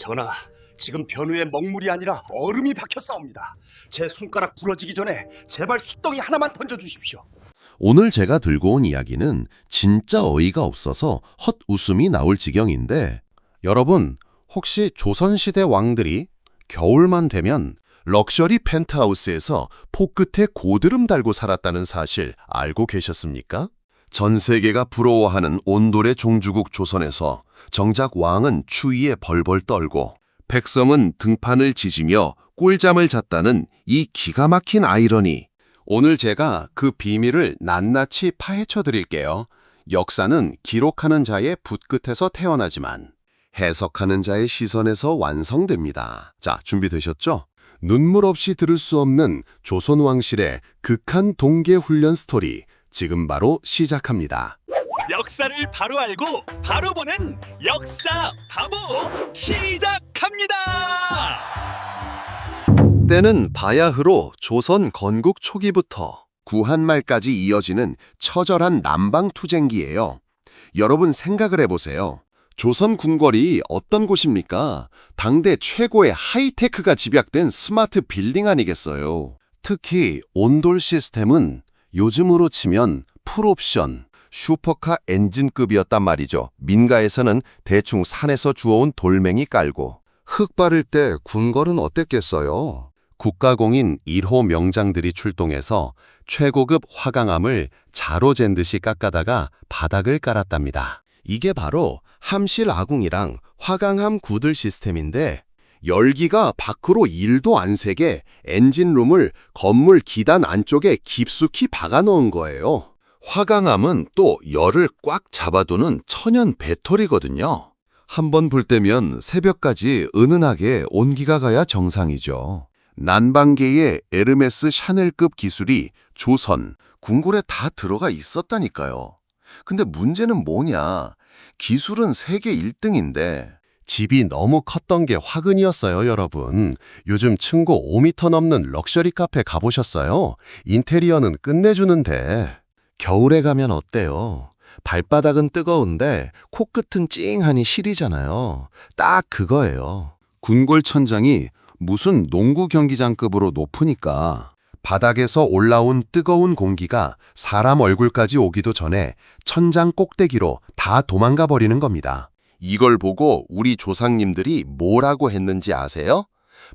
전하, 지금 변우에 먹물이 아니라 얼음이 박혔사옵니다. 제 손가락 부러지기 전에 제발 숫덩이 하나만 던져주십시오. 오늘 제가 들고 온 이야기는 진짜 어이가 없어서 헛웃음이 나올 지경인데, 여러분, 혹시 조선시대 왕들이 겨울만 되면 럭셔리 펜트하우스에서 포끝에 고드름 달고 살았다는 사실 알고 계셨습니까? 전 세계가 부러워하는 온돌의 종주국 조선에서 정작 왕은 추위에 벌벌 떨고 백성은 등판을 지지며 꿀잠을 잤다는 이 기가 막힌 아이러니. 오늘 제가 그 비밀을 낱낱이 파헤쳐 드릴게요. 역사는 기록하는 자의 붓끝에서 태어나지만 해석하는 자의 시선에서 완성됩니다. 자, 준비되셨죠? 눈물 없이 들을 수 없는 조선 왕실의 극한 동계 훈련 스토리, 지금 바로 시작합니다. 역사를 바로 알고 바로 보는 역사 바보 시작합니다. 때는 바야흐로 조선 건국 초기부터 구한말까지 이어지는 처절한 남방투쟁기예요. 여러분 생각을 해보세요. 조선 궁궐이 어떤 곳입니까? 당대 최고의 하이테크가 집약된 스마트 빌딩 아니겠어요. 특히 온돌 시스템은 요즘으로 치면 풀옵션, 슈퍼카 엔진급이었단 말이죠. 민가에서는 대충 산에서 주워온 돌멩이 깔고. 흙 바를 때 궁궐은 어땠겠어요? 국가공인 1호 명장들이 출동해서 최고급 화강암을 자로 잰 듯이 깎아다가 바닥을 깔았답니다. 이게 바로 함실 아궁이랑 화강암 구들 시스템인데, 열기가 밖으로 1도 안 새게 엔진룸을 건물 기단 안쪽에 깊숙이 박아 넣은 거예요. 화강암은 또 열을 꽉 잡아두는 천연 배터리거든요. 한번 불 때면 새벽까지 은은하게 온기가 가야 정상이죠. 난방계의 에르메스 샤넬급 기술이 조선 궁궐에 다 들어가 있었다니까요. 근데 문제는 뭐냐? 기술은 세계 1등인데 집이 너무 컸던 게 화근이었어요, 여러분. 요즘 층고 5m 넘는 럭셔리 카페 가보셨어요? 인테리어는 끝내주는데. 겨울에 가면 어때요? 발바닥은 뜨거운데 코끝은 찡하니 시리잖아요. 딱 그거예요. 궁궐 천장이 무슨 농구 경기장급으로 높으니까 바닥에서 올라온 뜨거운 공기가 사람 얼굴까지 오기도 전에 천장 꼭대기로 다 도망가 버리는 겁니다. 이걸 보고 우리 조상님들이 뭐라고 했는지 아세요?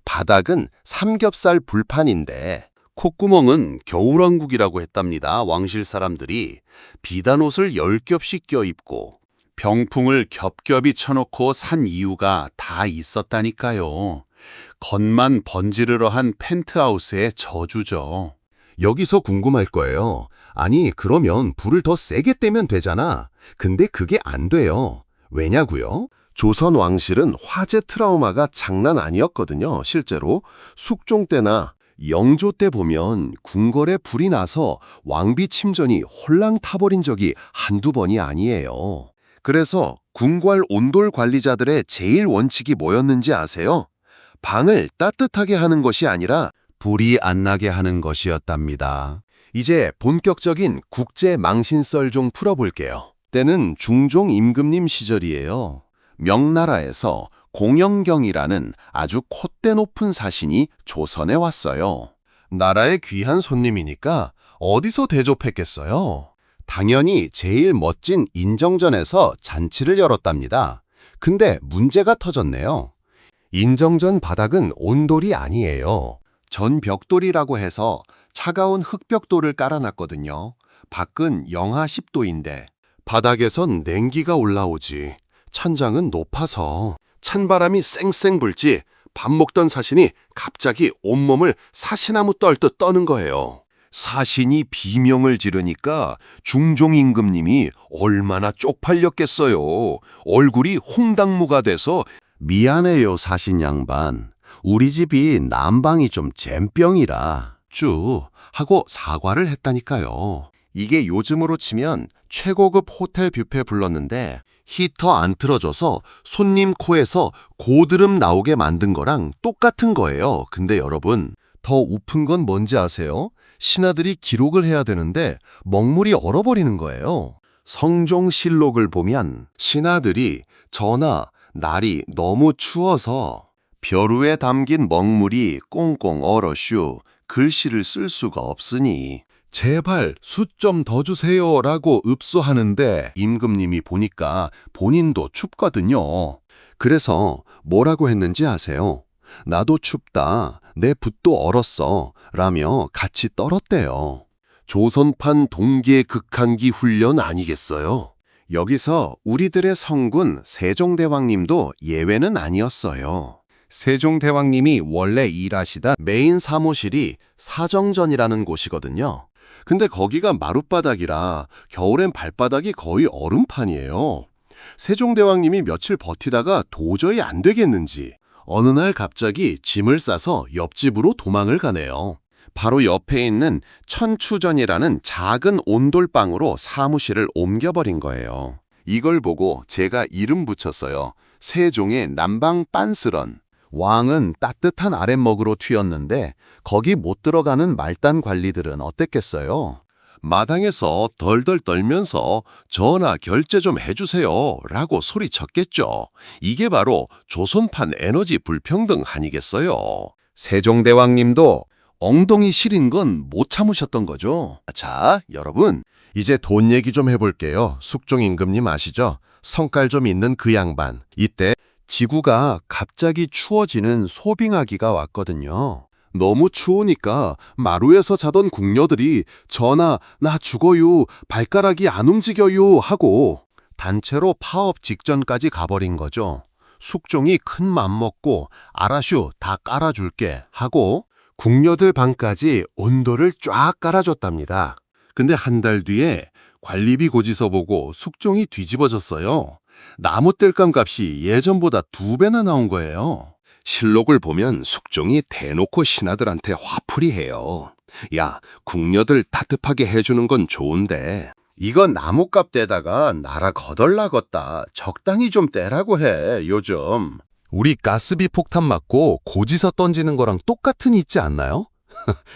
바닥은 삼겹살 불판인데 콧구멍은 겨울왕국이라고 했답니다. 왕실 사람들이 비단옷을 10겹씩 껴입고 병풍을 겹겹이 쳐놓고 산 이유가 다 있었다니까요. 겉만 번지르르한 펜트하우스의 저주죠. 여기서 궁금할 거예요. 아니, 그러면 불을 더 세게 떼면 되잖아. 근데 그게 안 돼요. 왜냐고요? 조선 왕실은 화재 트라우마가 장난 아니었거든요. 실제로 숙종 때나 영조 때 보면 궁궐에 불이 나서 왕비 침전이 홀랑 타버린 적이 한두 번이 아니에요. 그래서 궁궐 온돌 관리자들의 제일 원칙이 뭐였는지 아세요? 방을 따뜻하게 하는 것이 아니라 불이 안 나게 하는 것이었답니다. 이제 본격적인 국제 망신썰 좀 풀어볼게요. 때는 중종 임금님 시절이에요. 명나라에서 공영경이라는 아주 콧대 높은 사신이 조선에 왔어요. 나라의 귀한 손님이니까 어디서 대접했겠어요? 당연히 제일 멋진 인정전에서 잔치를 열었답니다. 근데 문제가 터졌네요. 인정전 바닥은 온돌이 아니에요. 전벽돌이라고 해서 차가운 흙벽돌을 깔아놨거든요. 밖은 영하 10도인데 바닥에선 냉기가 올라오지. 천장은 높아서 찬바람이 쌩쌩 불지 밥 먹던 사신이 갑자기 온몸을 사시나무 떨듯 떠는 거예요. 사신이 비명을 지르니까 중종 임금님이 얼마나 쪽팔렸겠어요. 얼굴이 홍당무가 돼서 미안해요, 사신 양반. 우리 집이 난방이 좀 잼병이라 쭈 하고 사과를 했다니까요. 이게 요즘으로 치면 최고급 호텔 뷔페 불렀는데 히터 안 틀어줘서 손님 코에서 고드름 나오게 만든 거랑 똑같은 거예요. 근데 여러분, 더 우픈 건 뭔지 아세요? 신하들이 기록을 해야 되는데 먹물이 얼어버리는 거예요. 성종실록을 보면 신하들이 전하, 날이 너무 추워서 벼루에 담긴 먹물이 꽁꽁 얼어슈 글씨를 쓸 수가 없으니 제발 숯 좀 더 주세요라고 읍소하는데 임금님이 보니까 본인도 춥거든요. 그래서 뭐라고 했는지 아세요? 나도 춥다. 내 붓도 얼었어. 라며 같이 떨었대요. 조선판 동계 극한기 훈련 아니겠어요? 여기서 우리들의 성군 세종대왕님도 예외는 아니었어요. 세종대왕님이 원래 일하시던 메인 사무실이 사정전이라는 곳이거든요. 근데 거기가 마룻바닥이라 겨울엔 발바닥이 거의 얼음판이에요. 세종대왕님이 며칠 버티다가 도저히 안 되겠는지 어느 날 갑자기 짐을 싸서 옆집으로 도망을 가네요. 바로 옆에 있는 천추전이라는 작은 온돌방으로 사무실을 옮겨버린 거예요. 이걸 보고 제가 이름 붙였어요. 세종의 남방 빤스런. 왕은 따뜻한 아랫목으로 튀었는데 거기 못 들어가는 말단 관리들은 어땠겠어요? 마당에서 덜덜 떨면서 전하 결제 좀 해주세요 라고 소리쳤겠죠. 이게 바로 조선판 에너지 불평등 아니겠어요? 세종대왕님도 엉덩이 시린 건 못 참으셨던 거죠. 자, 여러분, 이제 돈 얘기 좀 해볼게요. 숙종 임금님 아시죠? 성깔 좀 있는 그 양반. 이때 지구가 갑자기 추워지는 소빙하기가 왔거든요. 너무 추우니까 마루에서 자던 궁녀들이 전하, 나 죽어요, 발가락이 안 움직여요 하고 단체로 파업 직전까지 가버린 거죠. 숙종이 큰 맘 먹고 알아슈 다 깔아줄게 하고 궁녀들 방까지 온도를 쫙 깔아줬답니다. 근데 한 달 뒤에 관리비 고지서 보고 숙종이 뒤집어졌어요. 나무 땔감 값이 예전보다 2배나 나온 거예요. 실록을 보면 숙종이 대놓고 신하들한테 화풀이 해요. 야, 궁녀들 따뜻하게 해주는 건 좋은데 이건 나무값 떼다가 나라 거덜나겄다. 적당히 좀 떼라고 해, 요즘. 우리 가스비 폭탄 맞고 고지서 던지는 거랑 똑같은 있지 않나요?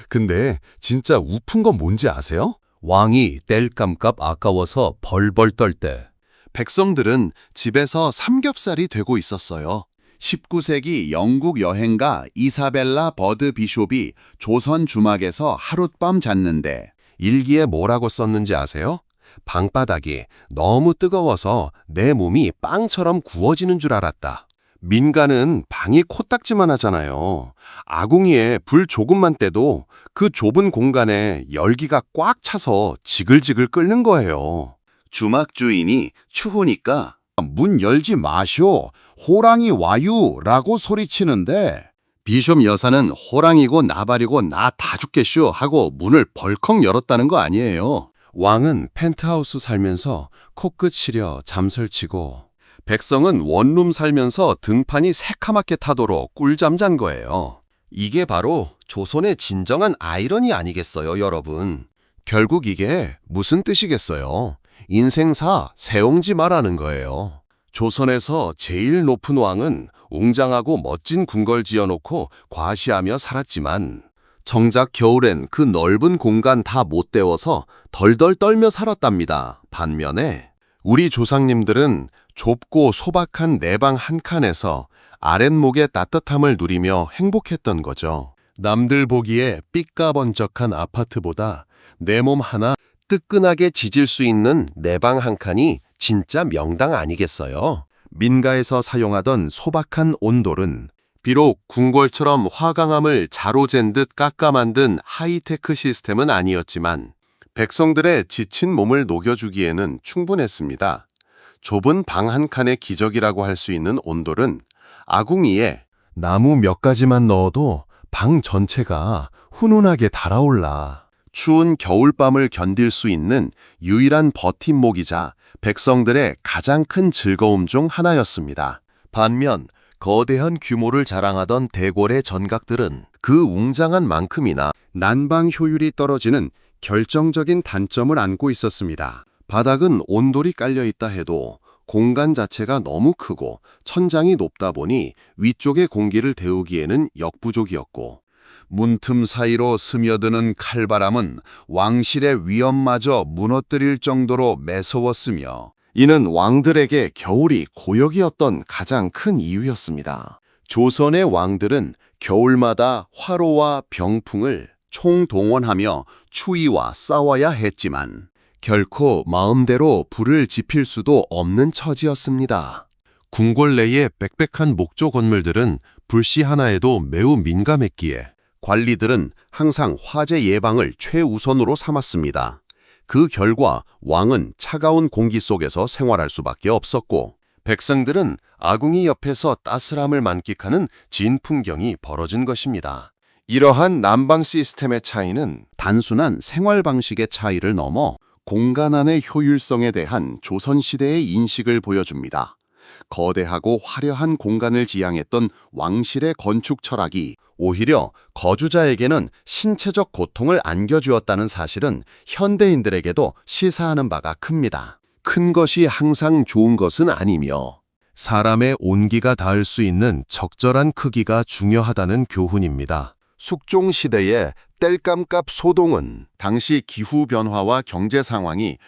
근데 진짜 우픈 건 뭔지 아세요? 왕이 땔감값 아까워서 벌벌 떨 때 백성들은 집에서 삼겹살이 되고 있었어요. 19세기 영국 여행가 이사벨라 버드 비숍이 조선 주막에서 하룻밤 잤는데 일기에 뭐라고 썼는지 아세요? 방바닥이 너무 뜨거워서 내 몸이 빵처럼 구워지는 줄 알았다. 민가는 방이 코딱지만 하잖아요. 아궁이에 불 조금만 떼도 그 좁은 공간에 열기가 꽉 차서 지글지글 끓는 거예요. 주막 주인이 추우니까 문 열지 마쇼, 호랑이 와유 라고 소리치는데 비숍 여사는 호랑이고 나발이고 나 다 죽겠쇼 하고 문을 벌컥 열었다는 거 아니에요. 왕은 펜트하우스 살면서 코끝 시려 잠설치고 백성은 원룸 살면서 등판이 새카맣게 타도록 꿀잠 잔 거예요. 이게 바로 조선의 진정한 아이러니 아니겠어요, 여러분? 결국 이게 무슨 뜻이겠어요? 인생사 세옹지 마라는 거예요. 조선에서 제일 높은 왕은 웅장하고 멋진 궁궐 지어놓고 과시하며 살았지만 정작 겨울엔 그 넓은 공간 다 못 때워서 덜덜 떨며 살았답니다. 반면에 우리 조상님들은 좁고 소박한 내방 한 칸에서 아랫목의 따뜻함을 누리며 행복했던 거죠. 남들 보기에 삐까번쩍한 아파트보다 내 몸 하나 뜨끈하게 지질 수 있는 내방 한 칸이 진짜 명당 아니겠어요? 민가에서 사용하던 소박한 온돌은 비록 궁궐처럼 화강암을 자로 잰 듯 깎아 만든 하이테크 시스템은 아니었지만 백성들의 지친 몸을 녹여주기에는 충분했습니다. 좁은 방 한 칸의 기적이라고 할 수 있는 온돌은 아궁이에 나무 몇 가지만 넣어도 방 전체가 훈훈하게 달아올라. 추운 겨울밤을 견딜 수 있는 유일한 버팀목이자 백성들의 가장 큰 즐거움 중 하나였습니다. 반면 거대한 규모를 자랑하던 대궐의 전각들은 그 웅장한 만큼이나 난방 효율이 떨어지는 결정적인 단점을 안고 있었습니다. 바닥은 온돌이 깔려있다 해도 공간 자체가 너무 크고 천장이 높다 보니 위쪽의 공기를 데우기에는 역부족이었고 문틈 사이로 스며드는 칼바람은 왕실의 위엄마저 무너뜨릴 정도로 매서웠으며 이는 왕들에게 겨울이 고역이었던 가장 큰 이유였습니다. 조선의 왕들은 겨울마다 화로와 병풍을 총동원하며 추위와 싸워야 했지만 결코 마음대로 불을 지필 수도 없는 처지였습니다. 궁궐 내의 빽빽한 목조 건물들은 불씨 하나에도 매우 민감했기에 관리들은 항상 화재 예방을 최우선으로 삼았습니다. 그 결과 왕은 차가운 공기 속에서 생활할 수밖에 없었고 백성들은 아궁이 옆에서 따스함을 만끽하는 진풍경이 벌어진 것입니다. 이러한 난방 시스템의 차이는 단순한 생활 방식의 차이를 넘어 공간 안의 효율성에 대한 조선시대의 인식을 보여줍니다. 거대하고 화려한 공간을 지향했던 왕실의 건축 철학이 오히려 거주자에게는 신체적 고통을 안겨주었다는 사실은 현대인들에게도 시사하는 바가 큽니다. 큰 것이 항상 좋은 것은 아니며 사람의 온기가 닿을 수 있는 적절한 크기가 중요하다는 교훈입니다. 숙종 시대의 땔감갑 소동은 당시 기후 변화와 경제 상황이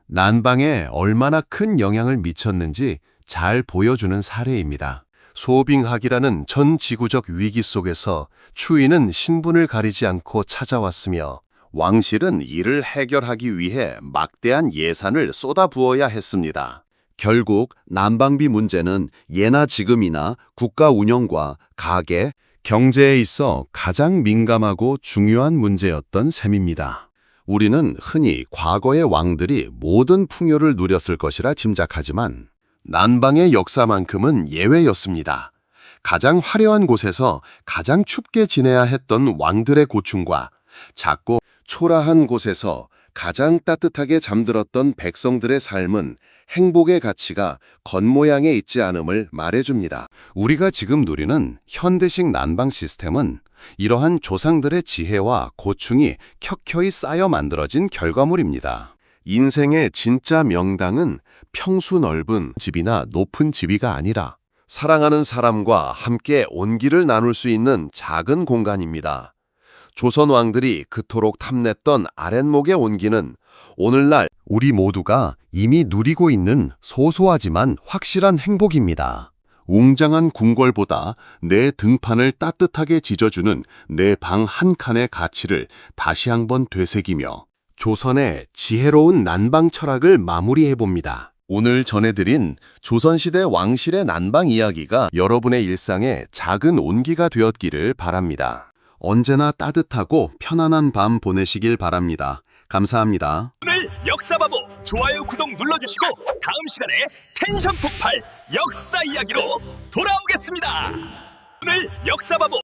난방에 얼마나 큰 영향을 미쳤는지 잘 보여주는 사례입니다. 소빙학이라는 전 지구적 위기 속에서 추위는 신분을 가리지 않고 찾아왔으며 왕실은 이를 해결하기 위해 막대한 예산을 쏟아부어야 했습니다. 결국 난방비 문제는 예나 지금이나 국가 운영과 가계, 경제에 있어 가장 민감하고 중요한 문제였던 셈입니다. 우리는 흔히 과거의 왕들이 모든 풍요를 누렸을 것이라 짐작하지만 난방의 역사만큼은 예외였습니다. 가장 화려한 곳에서 가장 춥게 지내야 했던 왕들의 고충과 작고 초라한 곳에서 가장 따뜻하게 잠들었던 백성들의 삶은 행복의 가치가 겉모양에 있지 않음을 말해줍니다. 우리가 지금 누리는 현대식 난방 시스템은 이러한 조상들의 지혜와 고충이 켜켜이 쌓여 만들어진 결과물입니다. 인생의 진짜 명당은 평수 넓은 집이나 높은 지위가 아니라 사랑하는 사람과 함께 온기를 나눌 수 있는 작은 공간입니다. 조선 왕들이 그토록 탐냈던 아랫목의 온기는 오늘날 우리 모두가 이미 누리고 있는 소소하지만 확실한 행복입니다. 웅장한 궁궐보다 내 등판을 따뜻하게 지져주는 내 방 한 칸의 가치를 다시 한번 되새기며 조선의 지혜로운 난방 철학을 마무리해봅니다. 오늘 전해드린 조선시대 왕실의 난방 이야기가 여러분의 일상에 작은 온기가 되었기를 바랍니다. 언제나 따뜻하고 편안한 밤 보내시길 바랍니다. 감사합니다. 오늘 역사바보 좋아요 구독 눌러주시고 다음 시간에 텐션 폭발 역사 이야기로 돌아오겠습니다. 오늘 역사바보